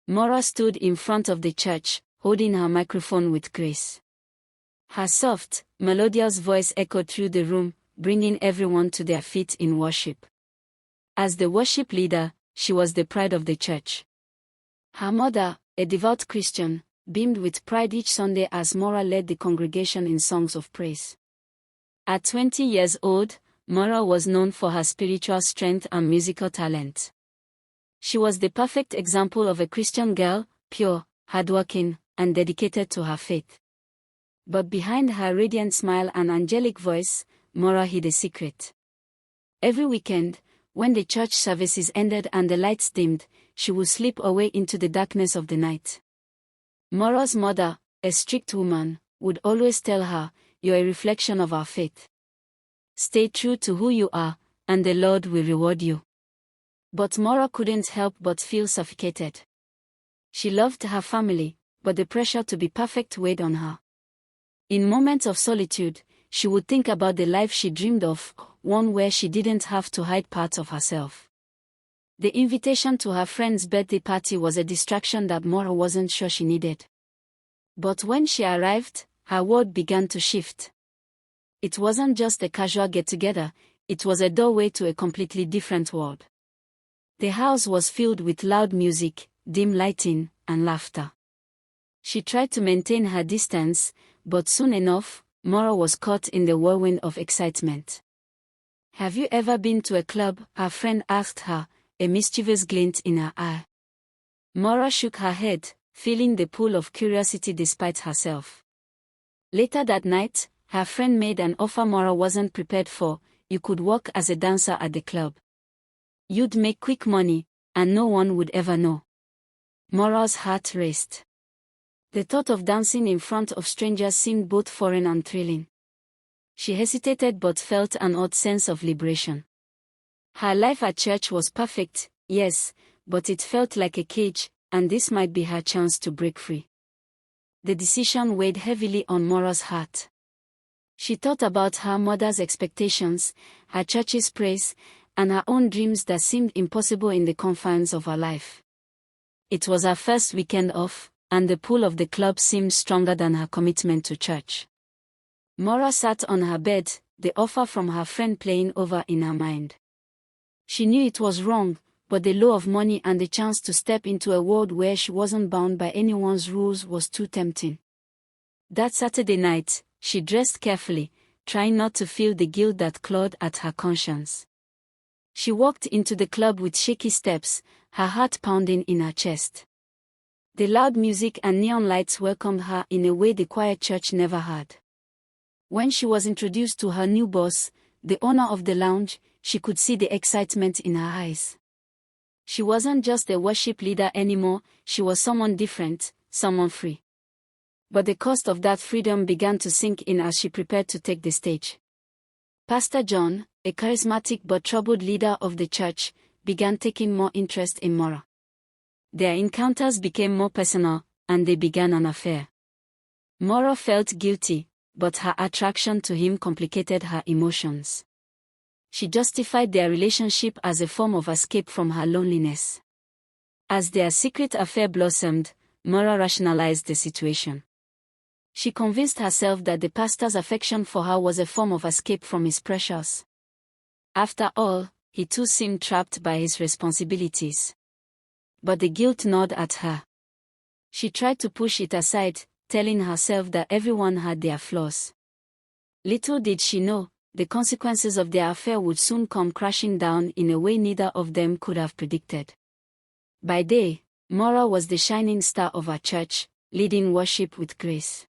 Maura stood in front of the church, holding her microphone with grace. Her soft, melodious voice echoed through the room, bringing everyone to their feet in worship. As the worship leader, she was the pride of the church. Her mother, a devout Christian, beamed with pride each Sunday as Maura led the congregation in songs of praise. At 20 years old, Maura was known for her spiritual strength and musical talent. She was the perfect example of a Christian girl, pure, hardworking, and dedicated to her faith. But behind her radiant smile and angelic voice, Maura hid a secret. Every weekend, when the church services ended and the lights dimmed, she would slip away into the darkness of the night. Maura's mother, a strict woman, would always tell her, "You're a reflection of our faith. Stay true to who you are, and the Lord will reward you." But Maura couldn't help but feel suffocated. She loved her family, but the pressure to be perfect weighed on her. In moments of solitude, she would think about the life she dreamed of, one where she didn't have to hide parts of herself. The invitation to her friend's birthday party was a distraction that Maura wasn't sure she needed. But when she arrived, her world began to shift. It wasn't just a casual get-together, it was a doorway to a completely different world. The house was filled with loud music, dim lighting, and laughter. She tried to maintain her distance, but soon enough, Maura was caught in the whirlwind of excitement. "Have you ever been to a club?" her friend asked her, a mischievous glint in her eye. Maura shook her head, feeling the pull of curiosity despite herself. Later that night, her friend made an offer Maura wasn't prepared for. "You could work as a dancer at the club. You'd make quick money, and no one would ever know." Maura's heart raced. The thought of dancing in front of strangers seemed both foreign and thrilling. She hesitated but felt an odd sense of liberation. Her life at church was perfect, yes, but it felt like a cage, and this might be her chance to break free. The decision weighed heavily on Maura's heart. She thought about her mother's expectations, her church's praise, and her own dreams that seemed impossible in the confines of her life. It was her first weekend off, and the pull of the club seemed stronger than her commitment to church. Maura sat on her bed, the offer from her friend playing over in her mind. She knew it was wrong, but the lure of money and the chance to step into a world where she wasn't bound by anyone's rules was too tempting. That Saturday night, she dressed carefully, trying not to feel the guilt that clawed at her conscience. She walked into the club with shaky steps, her heart pounding in her chest. The loud music and neon lights welcomed her in a way the quiet church never had. When she was introduced to her new boss, the owner of the lounge, she could see the excitement in her eyes. She wasn't just a worship leader anymore, she was someone different, someone free. But the cost of that freedom began to sink in as she prepared to take the stage. Pastor John, a charismatic but troubled leader of the church, began taking more interest in Maura. Their encounters became more personal, and they began an affair. Maura felt guilty, but her attraction to him complicated her emotions. She justified their relationship as a form of escape from her loneliness. As their secret affair blossomed, Maura rationalized the situation. She convinced herself that the pastor's affection for her was a form of escape from his pressures. After all, he too seemed trapped by his responsibilities. But the guilt gnawed at her. She tried to push it aside, telling herself that everyone had their flaws. Little did she know, the consequences of their affair would soon come crashing down in a way neither of them could have predicted. By day, Maura was the shining star of her church, leading worship with grace.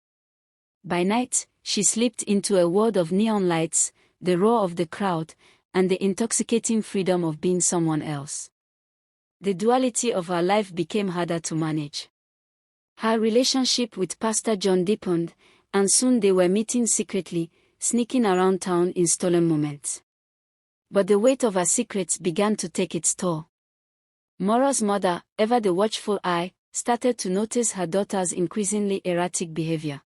By night, she slipped into a world of neon lights, the roar of the crowd, and the intoxicating freedom of being someone else. The duality of her life became harder to manage. Her relationship with Pastor John deepened, and soon they were meeting secretly, sneaking around town in stolen moments. But the weight of her secrets began to take its toll. Maura's mother, ever the watchful eye, started to notice her daughter's increasingly erratic behavior.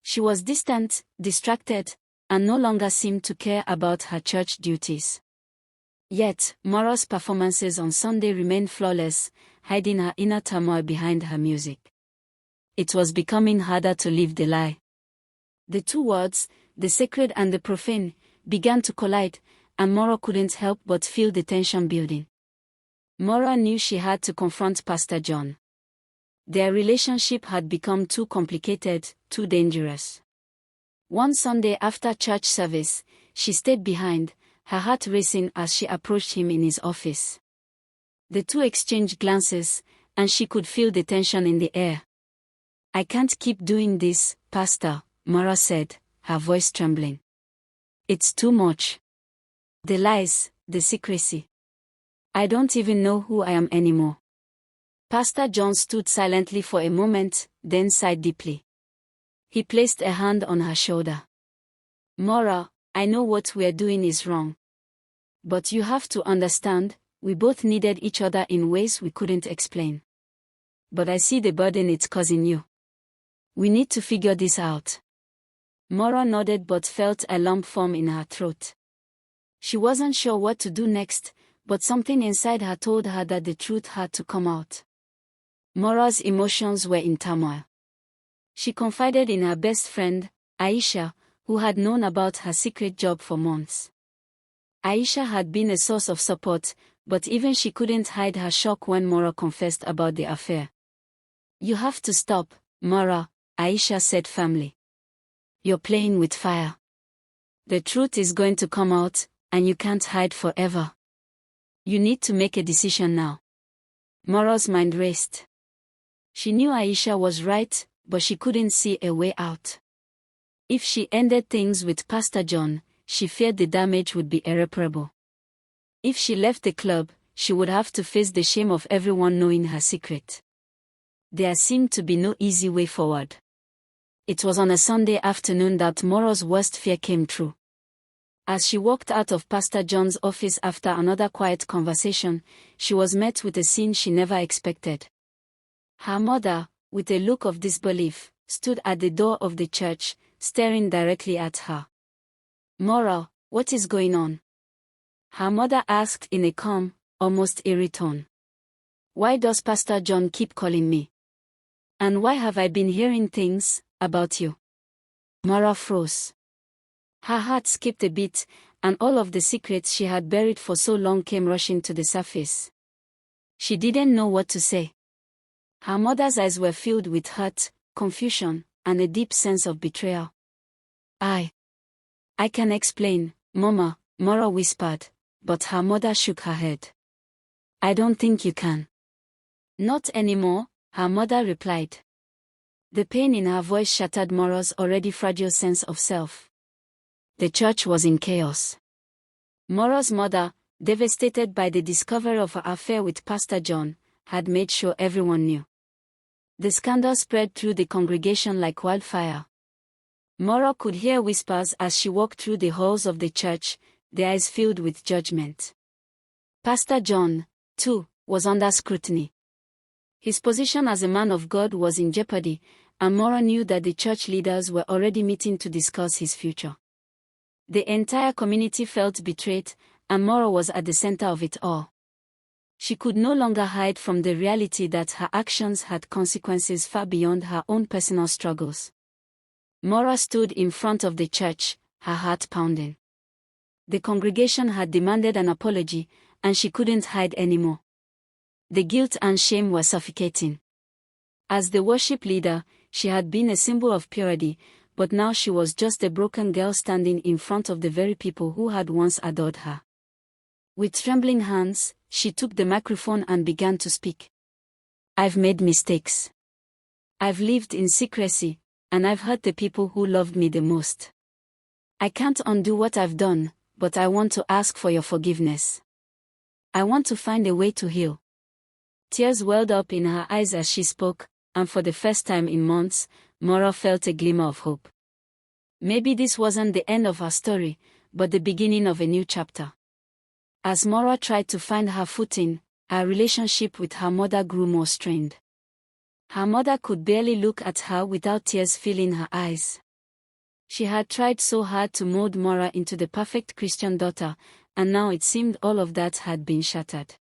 She was distant, distracted, and no longer seemed to care about her church duties. Yet, Mora's performances on Sunday remained flawless, hiding her inner turmoil behind her music. It was becoming harder to live the lie. The two worlds, the sacred and the profane, began to collide, and Mora couldn't help but feel the tension building. Mora knew she had to confront Pastor John. Their relationship had become too complicated, too dangerous. One Sunday after church service, she stayed behind, her heart racing as she approached him in his office. The two exchanged glances, and she could feel the tension in the air. "I can't keep doing this, Pastor," Mora said, her voice trembling. "It's too much. The lies, the secrecy. I don't even know who I am anymore." Pastor John stood silently for a moment, then sighed deeply. He placed a hand on her shoulder. "Mora, I know what we're doing is wrong. But you have to understand, we both needed each other in ways we couldn't explain. But I see the burden it's causing you. We need to figure this out." Mora nodded but felt a lump form in her throat. She wasn't sure what to do next, but something inside her told her that the truth had to come out. Mora's emotions were in turmoil. She confided in her best friend, Aisha, who had known about her secret job for months. Aisha had been a source of support, but even she couldn't hide her shock when Mora confessed about the affair. "You have to stop, Mora," Aisha said firmly. "You're playing with fire. The truth is going to come out, and you can't hide forever. You need to make a decision now." Mora's mind raced. She knew Aisha was right, but she couldn't see a way out. If she ended things with Pastor John, she feared the damage would be irreparable. If she left the club, she would have to face the shame of everyone knowing her secret. There seemed to be no easy way forward. It was on a Sunday afternoon that Mora's worst fear came true. As she walked out of Pastor John's office after another quiet conversation, she was met with a scene she never expected. Her mother, with a look of disbelief, stood at the door of the church, staring directly at her. "Mora, what is going on?" her mother asked in a calm, almost eerie tone. "Why does Pastor John keep calling me? And why have I been hearing things about you?" Mora froze. Her heart skipped a beat, and all of the secrets she had buried for so long came rushing to the surface. She didn't know what to say. Her mother's eyes were filled with hurt, confusion, and a deep sense of betrayal. I can explain, Mama," Mora whispered, but her mother shook her head. "I don't think you can." "Not anymore," her mother replied. The pain in her voice shattered Mora's already fragile sense of self. The church was in chaos. Mora's mother, devastated by the discovery of her affair with Pastor John, had made sure everyone knew. The scandal spread through the congregation like wildfire. Mora could hear whispers as she walked through the halls of the church, their eyes filled with judgment. Pastor John, too, was under scrutiny. His position as a man of God was in jeopardy, and Mora knew that the church leaders were already meeting to discuss his future. The entire community felt betrayed, and Mora was at the center of it all. She could no longer hide from the reality that her actions had consequences far beyond her own personal struggles. Mora stood in front of the church, her heart pounding. The congregation had demanded an apology, and she couldn't hide anymore. The guilt and shame were suffocating. As the worship leader, she had been a symbol of purity, but now she was just a broken girl standing in front of the very people who had once adored her. With trembling hands, she took the microphone and began to speak. "I've made mistakes. I've lived in secrecy, and I've hurt the people who loved me the most. I can't undo what I've done, but I want to ask for your forgiveness. I want to find a way to heal." Tears welled up in her eyes as she spoke, and for the first time in months, Mora felt a glimmer of hope. Maybe this wasn't the end of her story, but the beginning of a new chapter. As Mora tried to find her footing, her relationship with her mother grew more strained. Her mother could barely look at her without tears filling her eyes. She had tried so hard to mold Mora into the perfect Christian daughter, and now it seemed all of that had been shattered.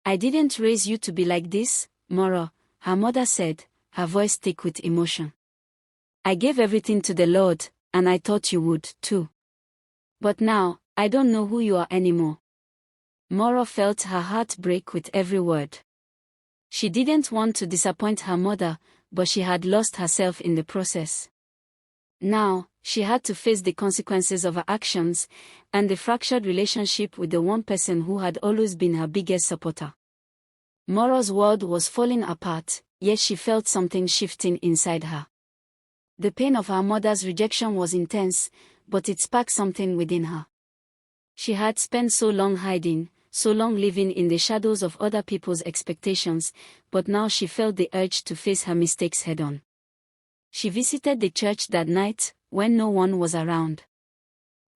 "I didn't raise you to be like this, Moro," her mother said, her voice thick with emotion. "I gave everything to the Lord, and I thought you would, too. But now, I don't know who you are anymore." Moro felt her heart break with every word. She didn't want to disappoint her mother, but she had lost herself in the process. Now, she had to face the consequences of her actions, and the fractured relationship with the one person who had always been her biggest supporter. Moro's world was falling apart, yet she felt something shifting inside her. The pain of her mother's rejection was intense, but it sparked something within her. She had spent so long hiding, so long living in the shadows of other people's expectations, but now she felt the urge to face her mistakes head-on. She visited the church that night, when no one was around.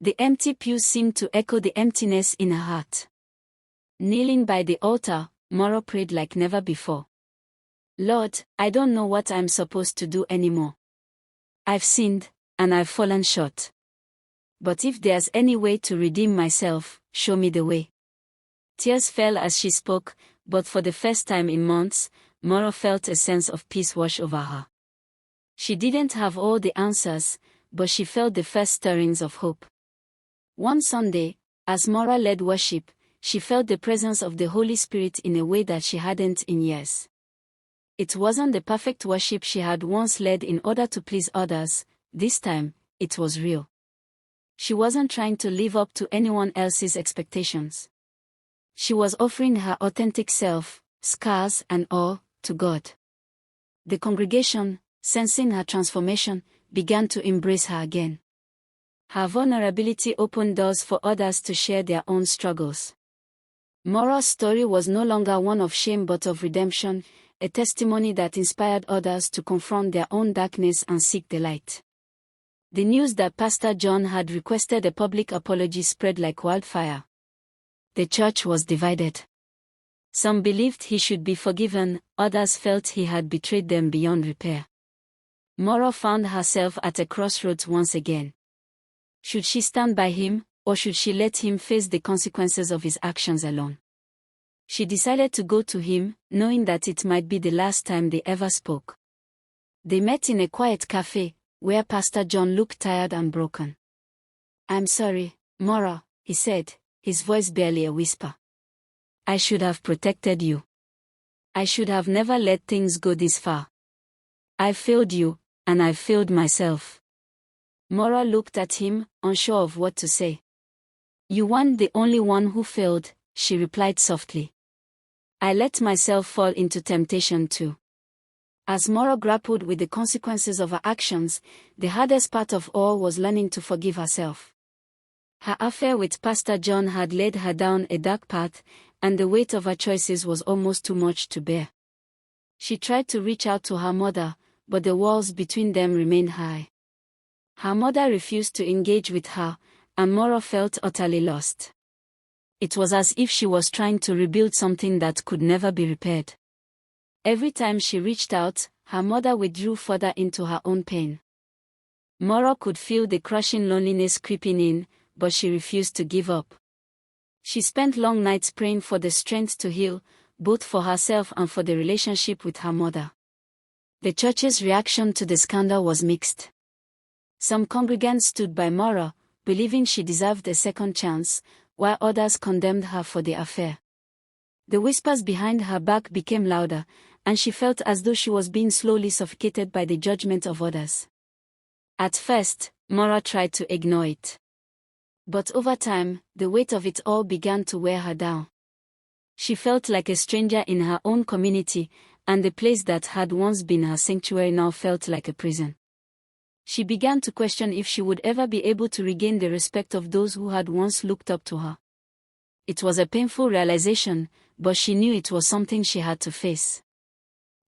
The empty pews seemed to echo the emptiness in her heart. Kneeling by the altar, Moro prayed like never before. "Lord, I don't know what I'm supposed to do anymore. I've sinned, and I've fallen short. But if there's any way to redeem myself, show me the way." Tears fell as she spoke, but for the first time in months, Moro felt a sense of peace wash over her. She didn't have all the answers, but she felt the first stirrings of hope. One Sunday, as Moro led worship, she felt the presence of the Holy Spirit in a way that she hadn't in years. It wasn't the perfect worship she had once led in order to please others. This time, it was real. She wasn't trying to live up to anyone else's expectations. She was offering her authentic self, scars and all, to God. The congregation, sensing her transformation, began to embrace her again. Her vulnerability opened doors for others to share their own struggles. Moro's story was no longer one of shame but of redemption, a testimony that inspired others to confront their own darkness and seek the light. The news that Pastor John had requested a public apology spread like wildfire. The church was divided. Some believed he should be forgiven, others felt he had betrayed them beyond repair. Moro found herself at a crossroads once again. Should she stand by him, or should she let him face the consequences of his actions alone? She decided to go to him, knowing that it might be the last time they ever spoke. They met in a quiet cafe, where Pastor John looked tired and broken. "I'm sorry, Moro," he said, his voice barely a whisper. "I should have protected you. I should have never let things go this far. I failed you, and I failed myself." Moro looked at him, unsure of what to say. "You weren't the only one who failed," she replied softly. "I let myself fall into temptation too." As Moro grappled with the consequences of her actions, the hardest part of all was learning to forgive herself. Her affair with Pastor John had led her down a dark path, and the weight of her choices was almost too much to bear. She tried to reach out to her mother, but the walls between them remained high. Her mother refused to engage with her, and Moro felt utterly lost. It was as if she was trying to rebuild something that could never be repaired. Every time she reached out, her mother withdrew further into her own pain. Moro could feel the crushing loneliness creeping in, but she refused to give up. She spent long nights praying for the strength to heal, both for herself and for the relationship with her mother. The church's reaction to the scandal was mixed. Some congregants stood by Moro, believing she deserved a second chance, while others condemned her for the affair. The whispers behind her back became louder, and she felt as though she was being slowly suffocated by the judgment of others. At first, Moro tried to ignore it. But over time, the weight of it all began to wear her down. She felt like a stranger in her own community, and the place that had once been her sanctuary now felt like a prison. She began to question if she would ever be able to regain the respect of those who had once looked up to her. It was a painful realization, but she knew it was something she had to face.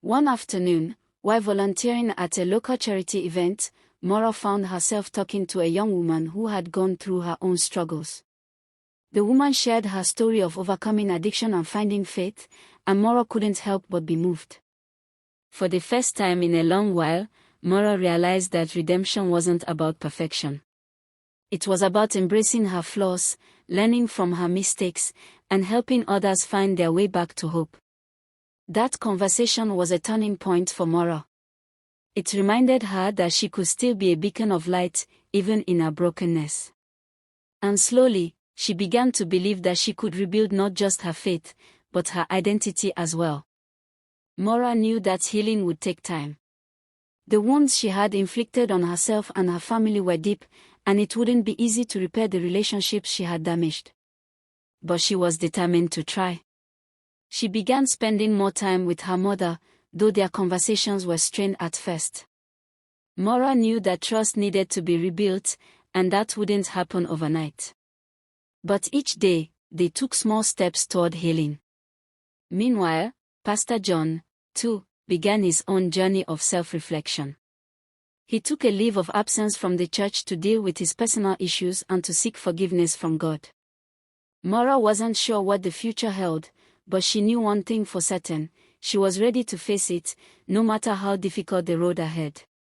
One afternoon, while volunteering at a local charity event, Moro found herself talking to a young woman who had gone through her own struggles. The woman shared her story of overcoming addiction and finding faith, and Moro couldn't help but be moved. For the first time in a long while, Moro realized that redemption wasn't about perfection. It was about embracing her flaws, learning from her mistakes, and helping others find their way back to hope. That conversation was a turning point for Maura. It reminded her that she could still be a beacon of light, even in her brokenness. And slowly, she began to believe that she could rebuild not just her faith, but her identity as well. Maura knew that healing would take time. The wounds she had inflicted on herself and her family were deep, and it wouldn't be easy to repair the relationships she had damaged. But she was determined to try. She began spending more time with her mother, though their conversations were strained at first. Maura knew that trust needed to be rebuilt, and that wouldn't happen overnight. But each day, they took small steps toward healing. Meanwhile, Pastor John, too, began his own journey of self-reflection. He took a leave of absence from the church to deal with his personal issues and to seek forgiveness from God. Maura wasn't sure what the future held, but she knew one thing for certain: she was ready to face it, no matter how difficult the road ahead.